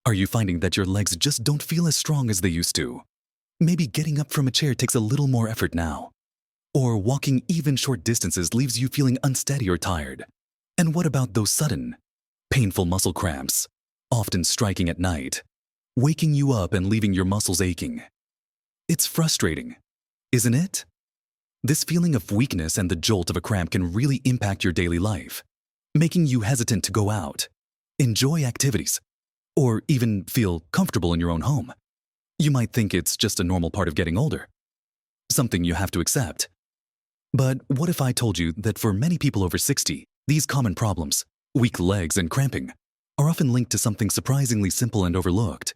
Are you finding that your legs just don't feel as strong as they used to? Maybe getting up from a chair takes a little more effort now. Or walking even short distances leaves you feeling unsteady or tired. And what about those sudden, painful muscle cramps, often striking at night, waking you up and leaving your muscles aching? It's frustrating, isn't it? This feeling of weakness and the jolt of a cramp can really impact your daily life, making you hesitant to go out, enjoy activities, or even feel comfortable in your own home. You might think it's just a normal part of getting older, something you have to accept. But what if I told you that for many people over 60, these common problems, weak legs and cramping, are often linked to something surprisingly simple and overlooked?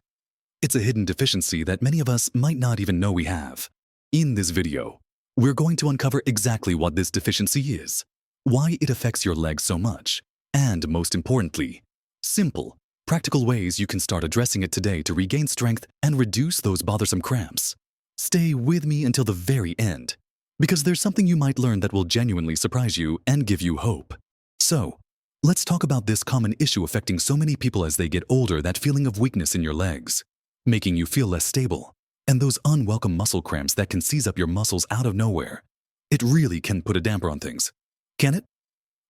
It's a hidden deficiency that many of us might not even know we have. In this video, we're going to uncover exactly what this deficiency is, why it affects your legs so much, and most importantly, simple, practical ways you can start addressing it today to regain strength and reduce those bothersome cramps. Stay with me until the very end, because there's something you might learn that will genuinely surprise you and give you hope. So, let's talk about this common issue affecting so many people as they get older, that feeling of weakness in your legs, making you feel less stable, and those unwelcome muscle cramps that can seize up your muscles out of nowhere. It really can put a damper on things, can it?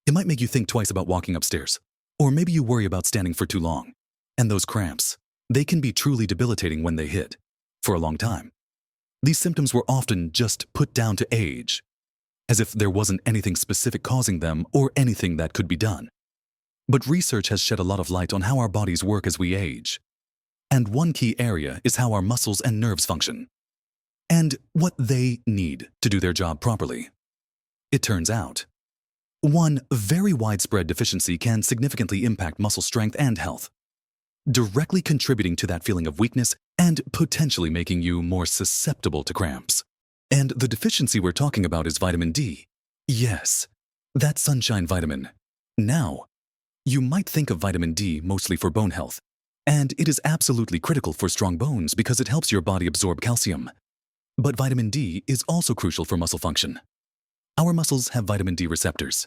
It might make you think twice about walking upstairs, or maybe you worry about standing for too long. And those cramps, they can be truly debilitating when they hit, for a long time. These symptoms were often just put down to age, as if there wasn't anything specific causing them or anything that could be done. But research has shed a lot of light on how our bodies work as we age. And one key area is how our muscles and nerves function, and what they need to do their job properly. It turns out, one very widespread deficiency can significantly impact muscle strength and health, directly contributing to that feeling of weakness and potentially making you more susceptible to cramps. And the deficiency we're talking about is vitamin D. Yes, that sunshine vitamin. Now, you might think of vitamin D mostly for bone health, and it is absolutely critical for strong bones because it helps your body absorb calcium. But vitamin D is also crucial for muscle function. Our muscles have vitamin D receptors,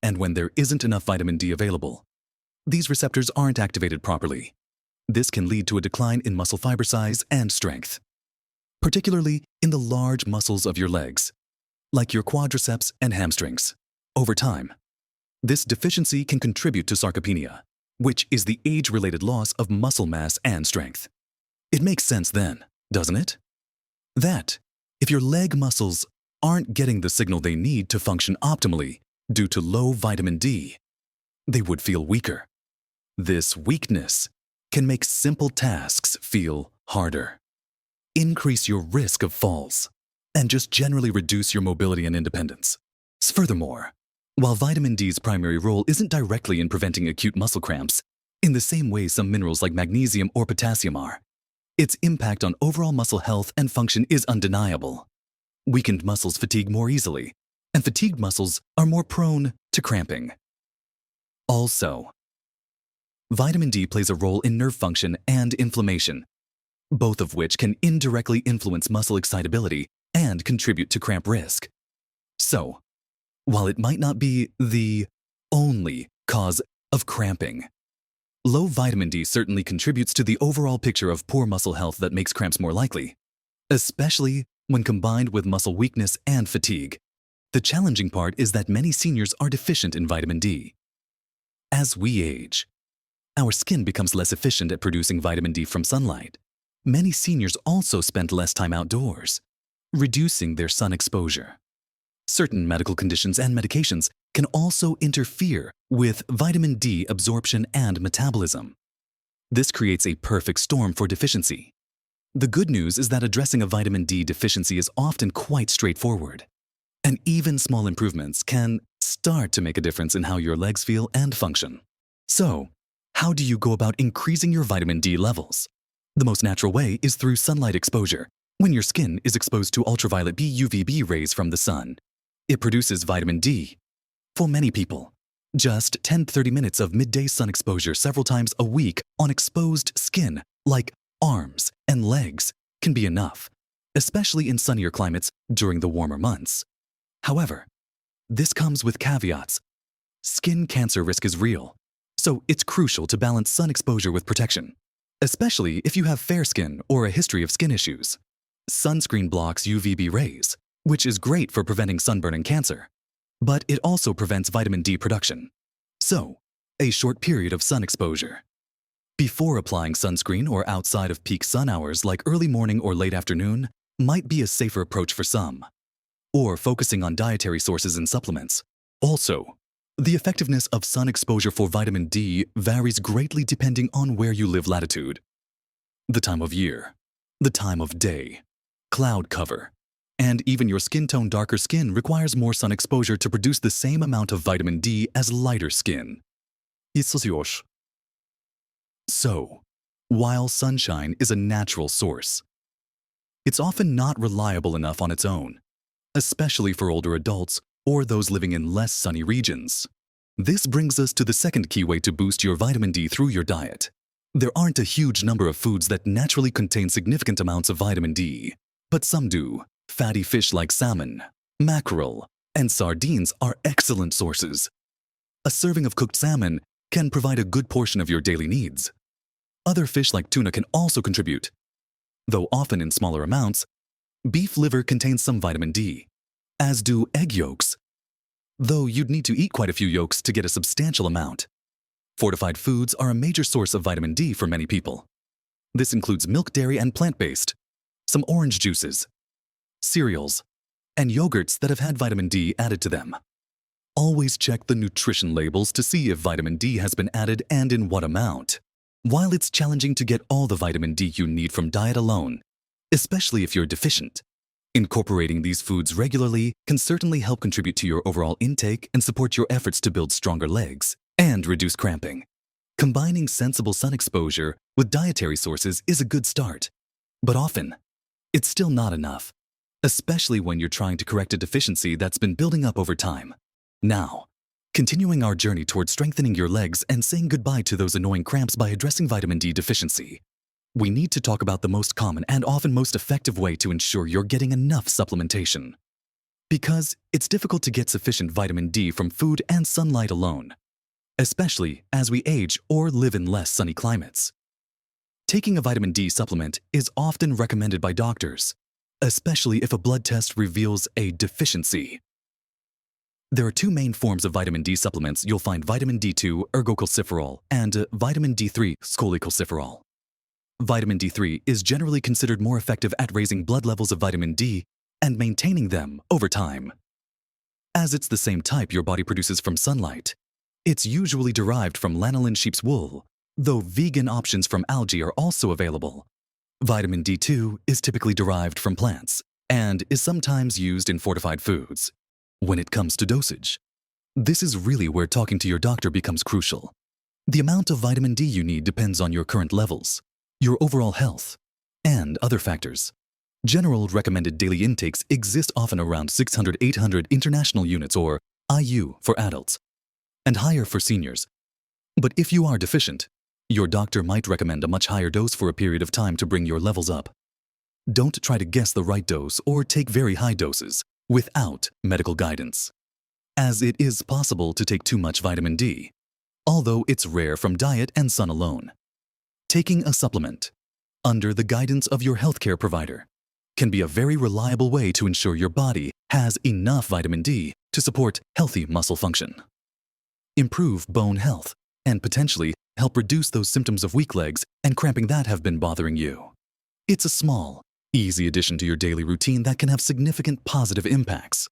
and when there isn't enough vitamin D available, these receptors aren't activated properly. This can lead to a decline in muscle fiber size and strength, particularly in the large muscles of your legs, like your quadriceps and hamstrings. Over time, this deficiency can contribute to sarcopenia, which is the age-related loss of muscle mass and strength. It makes sense then, doesn't it? That if your leg muscles aren't getting the signal they need to function optimally due to low vitamin D, they would feel weaker. This weakness can make simple tasks feel harder, increase your risk of falls, and just generally reduce your mobility and independence. Furthermore, while vitamin D's primary role isn't directly in preventing acute muscle cramps, in the same way some minerals like magnesium or potassium are, its impact on overall muscle health and function is undeniable. Weakened muscles fatigue more easily, and fatigued muscles are more prone to cramping. Also, vitamin D plays a role in nerve function and inflammation, both of which can indirectly influence muscle excitability and contribute to cramp risk. So, while it might not be the only cause of cramping, low vitamin D certainly contributes to the overall picture of poor muscle health that makes cramps more likely, especially when combined with muscle weakness and fatigue. The challenging part is that many seniors are deficient in vitamin D. As we age, our skin becomes less efficient at producing vitamin D from sunlight. Many seniors also spend less time outdoors, reducing their sun exposure. Certain medical conditions and medications can also interfere with vitamin D absorption and metabolism. This creates a perfect storm for deficiency. The good news is that addressing a vitamin D deficiency is often quite straightforward, and even small improvements can start to make a difference in how your legs feel and function. So, how do you go about increasing your vitamin D levels? The most natural way is through sunlight exposure. When your skin is exposed to ultraviolet B UVB rays from the sun, it produces vitamin D. For many people, just 10-30 minutes of midday sun exposure several times a week on exposed skin, like arms and legs, can be enough, especially in sunnier climates during the warmer months. However, this comes with caveats. Skin cancer risk is real, so it's crucial to balance sun exposure with protection. especially if you have fair skin or a history of skin issues. Sunscreen blocks UVB rays, which is great for preventing sunburn and cancer, but it also prevents vitamin D production. So, a short period of sun exposure. Before applying sunscreen or outside of peak sun hours like early morning or late afternoon might be a safer approach for some. Or focusing on dietary sources and supplements. Also, the effectiveness of sun exposure for vitamin D varies greatly depending on where you live latitude, the time of year, the time of day, cloud cover, and even your skin tone. Darker skin requires more sun exposure to produce the same amount of vitamin D as lighter skin. So, while sunshine is a natural source, it's often not reliable enough on its own, especially for older adults or those living in less sunny regions. This brings us to the second key way to boost your vitamin D through your diet. There aren't a huge number of foods that naturally contain significant amounts of vitamin D, but some do. Fatty fish like salmon, mackerel, and sardines are excellent sources. A serving of cooked salmon can provide a good portion of your daily needs. Other fish like tuna can also contribute, though often in smaller amounts. Beef liver contains some vitamin D, as do egg yolks, though you'd need to eat quite a few yolks to get a substantial amount. Fortified foods are a major source of vitamin D for many people. This includes milk, dairy, and plant-based, some orange juices, cereals, and yogurts that have had vitamin D added to them. Always check the nutrition labels to see if vitamin D has been added and in what amount. While it's challenging to get all the vitamin D you need from diet alone, especially if you're deficient, incorporating these foods regularly can certainly help contribute to your overall intake and support your efforts to build stronger legs and reduce cramping. Combining sensible sun exposure with dietary sources is a good start, but often, it's still not enough, especially when you're trying to correct a deficiency that's been building up over time. Now, continuing our journey towards strengthening your legs and saying goodbye to those annoying cramps by addressing vitamin D deficiency, we need to talk about the most common and often most effective way to ensure you're getting enough supplementation. Because it's difficult to get sufficient vitamin D from food and sunlight alone, especially as we age or live in less sunny climates. Taking a vitamin D supplement is often recommended by doctors, especially if a blood test reveals a deficiency. There are two main forms of vitamin D supplements. You'll find vitamin D2 ergocalciferol and vitamin D3 cholecalciferol. Vitamin D3 is generally considered more effective at raising blood levels of vitamin D and maintaining them over time. As it's the same type your body produces from sunlight, it's usually derived from lanolin sheep's wool, though vegan options from algae are also available. Vitamin D2 is typically derived from plants and is sometimes used in fortified foods. When it comes to dosage, this is really where talking to your doctor becomes crucial. The amount of vitamin D you need depends on your current levels, your overall health, and other factors. General recommended daily intakes exist often around 600-800 international units or IU for adults, and higher for seniors. But if you are deficient, your doctor might recommend a much higher dose for a period of time to bring your levels up. Don't try to guess the right dose or take very high doses without medical guidance, as it is possible to take too much vitamin D, although it's rare from diet and sun alone. Taking a supplement, under the guidance of your healthcare provider, can be a very reliable way to ensure your body has enough vitamin D to support healthy muscle function, improve bone health, and potentially help reduce those symptoms of weak legs and cramping that have been bothering you. It's a small, easy addition to your daily routine that can have significant positive impacts.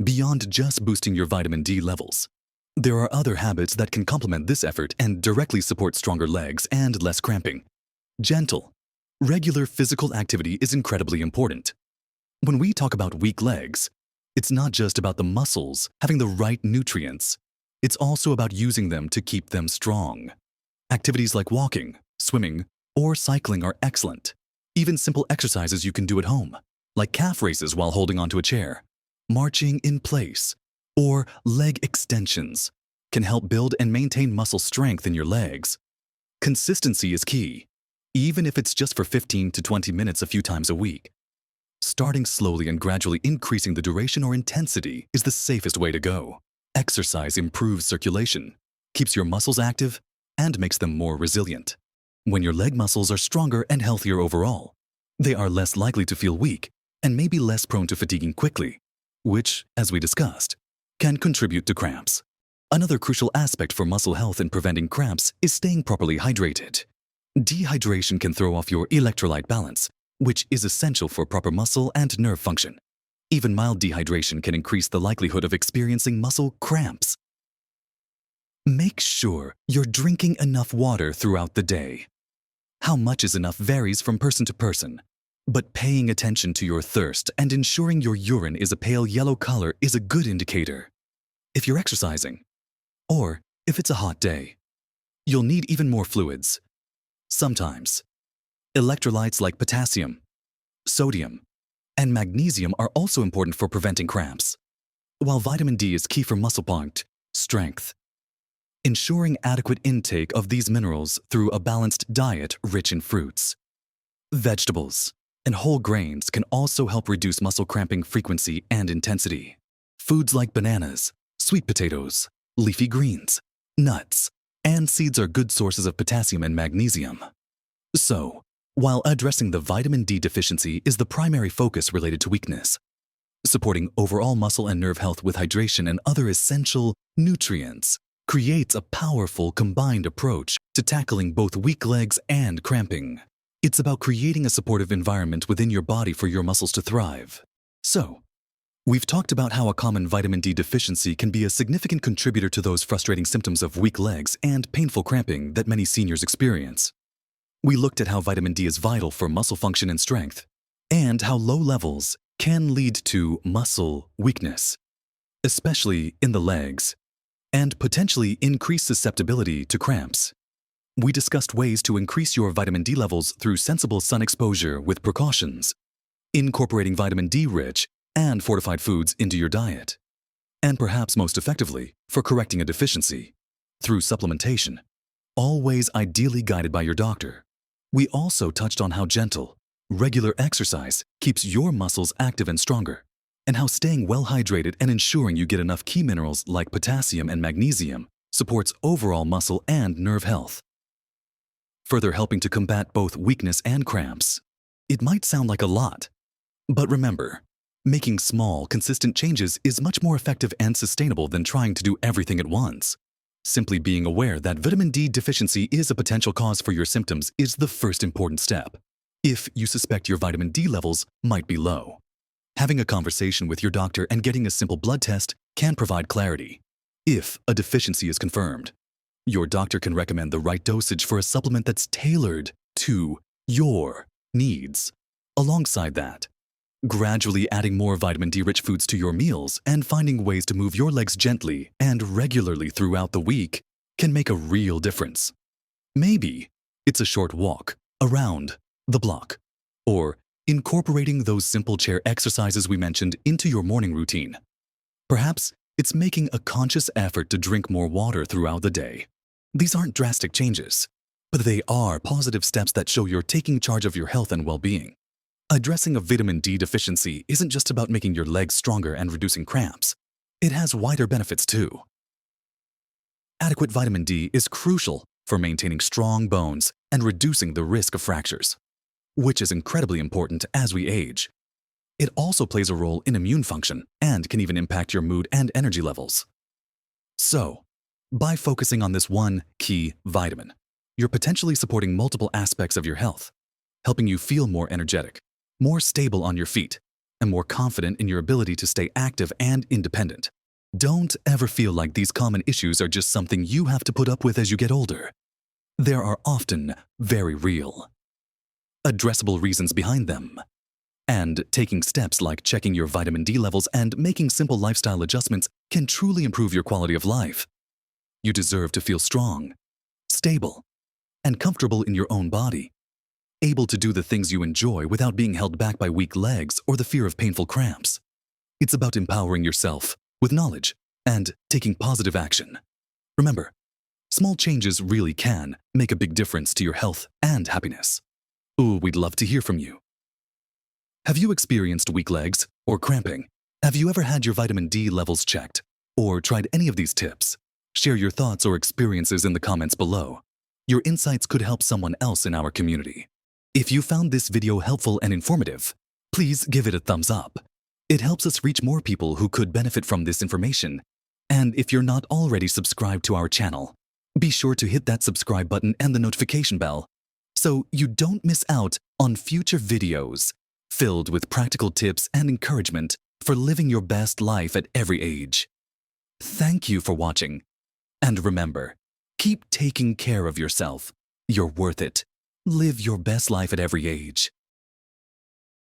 Beyond just boosting your vitamin D levels, there are other habits that can complement this effort and directly support stronger legs and less cramping. Gentle, regular physical activity is incredibly important. When we talk about weak legs, it's not just about the muscles having the right nutrients. It's also about using them to keep them strong. Activities like walking, swimming, or cycling are excellent. Even simple exercises you can do at home, like calf raises while holding onto a chair, marching in place, or leg extensions, can help build and maintain muscle strength in your legs. Consistency is key, even if it's just for 15 to 20 minutes a few times a week. Starting slowly and gradually increasing the duration or intensity is the safest way to go. Exercise improves circulation, keeps your muscles active, and makes them more resilient. When your leg muscles are stronger and healthier overall, they are less likely to feel weak and may be less prone to fatiguing quickly, which, as we discussed, can contribute to cramps. Another crucial aspect for muscle health in preventing cramps is staying properly hydrated. Dehydration can throw off your electrolyte balance, which is essential for proper muscle and nerve function. Even mild dehydration can increase the likelihood of experiencing muscle cramps. Make sure you're drinking enough water throughout the day. How much is enough varies from person to person, but paying attention to your thirst and ensuring your urine is a pale yellow color is a good indicator. If you're exercising, or if it's a hot day, you'll need even more fluids. Sometimes, electrolytes like potassium, sodium, and magnesium are also important for preventing cramps, while vitamin D is key for muscle strength. Ensuring adequate intake of these minerals through a balanced diet rich in fruits, vegetables, and whole grains can also help reduce muscle cramping frequency and intensity. Foods like bananas, sweet potatoes, leafy greens, nuts, and seeds are good sources of potassium and magnesium. So, while addressing the vitamin D deficiency is the primary focus related to weakness, supporting overall muscle and nerve health with hydration and other essential nutrients creates a powerful combined approach to tackling both weak legs and cramping. It's about creating a supportive environment within your body for your muscles to thrive. So, we've talked about how a common vitamin D deficiency can be a significant contributor to those frustrating symptoms of weak legs and painful cramping that many seniors experience. We looked at how vitamin D is vital for muscle function and strength, and how low levels can lead to muscle weakness, especially in the legs, and potentially increase susceptibility to cramps. We discussed ways to increase your vitamin D levels through sensible sun exposure with precautions, incorporating vitamin D-rich and fortified foods into your diet, and perhaps most effectively, for correcting a deficiency, through supplementation, always ideally guided by your doctor. We also touched on how gentle, regular exercise keeps your muscles active and stronger, and how staying well hydrated and ensuring you get enough key minerals like potassium and magnesium supports overall muscle and nerve health, further helping to combat both weakness and cramps. It might sound like a lot, but remember, making small, consistent changes is much more effective and sustainable than trying to do everything at once. Simply being aware that vitamin D deficiency is a potential cause for your symptoms is the first important step. If you suspect your vitamin D levels might be low, having a conversation with your doctor and getting a simple blood test can provide clarity. If a deficiency is confirmed, your doctor can recommend the right dosage for a supplement that's tailored to your needs. Alongside that, gradually adding more vitamin D-rich foods to your meals and finding ways to move your legs gently and regularly throughout the week can make a real difference. Maybe it's a short walk around the block, or incorporating those simple chair exercises we mentioned into your morning routine. Perhaps it's making a conscious effort to drink more water throughout the day. These aren't drastic changes, but they are positive steps that show you're taking charge of your health and well-being. Addressing a vitamin D deficiency isn't just about making your legs stronger and reducing cramps. It has wider benefits too. Adequate vitamin D is crucial for maintaining strong bones and reducing the risk of fractures, which is incredibly important as we age. It also plays a role in immune function and can even impact your mood and energy levels. So, by focusing on this one key vitamin, you're potentially supporting multiple aspects of your health, helping you feel more energetic, more stable on your feet, and more confident in your ability to stay active and independent. Don't ever feel like these common issues are just something you have to put up with as you get older. There are often very real, addressable reasons behind them. And taking steps like checking your vitamin D levels and making simple lifestyle adjustments can truly improve your quality of life. You deserve to feel strong, stable, and comfortable in your own body, able to do the things you enjoy without being held back by weak legs or the fear of painful cramps. It's about empowering yourself with knowledge and taking positive action. Remember, small changes really can make a big difference to your health and happiness. Ooh, we'd love to hear from you. Have you experienced weak legs or cramping? Have you ever had your vitamin D levels checked or tried any of these tips? Share your thoughts or experiences in the comments below. Your insights could help someone else in our community. If you found this video helpful and informative, please give it a thumbs up. It helps us reach more people who could benefit from this information. And if you're not already subscribed to our channel, be sure to hit that subscribe button and the notification bell so you don't miss out on future videos filled with practical tips and encouragement for living your best life at every age. Thank you for watching. And remember, keep taking care of yourself. You're worth it. Live your best life at every age.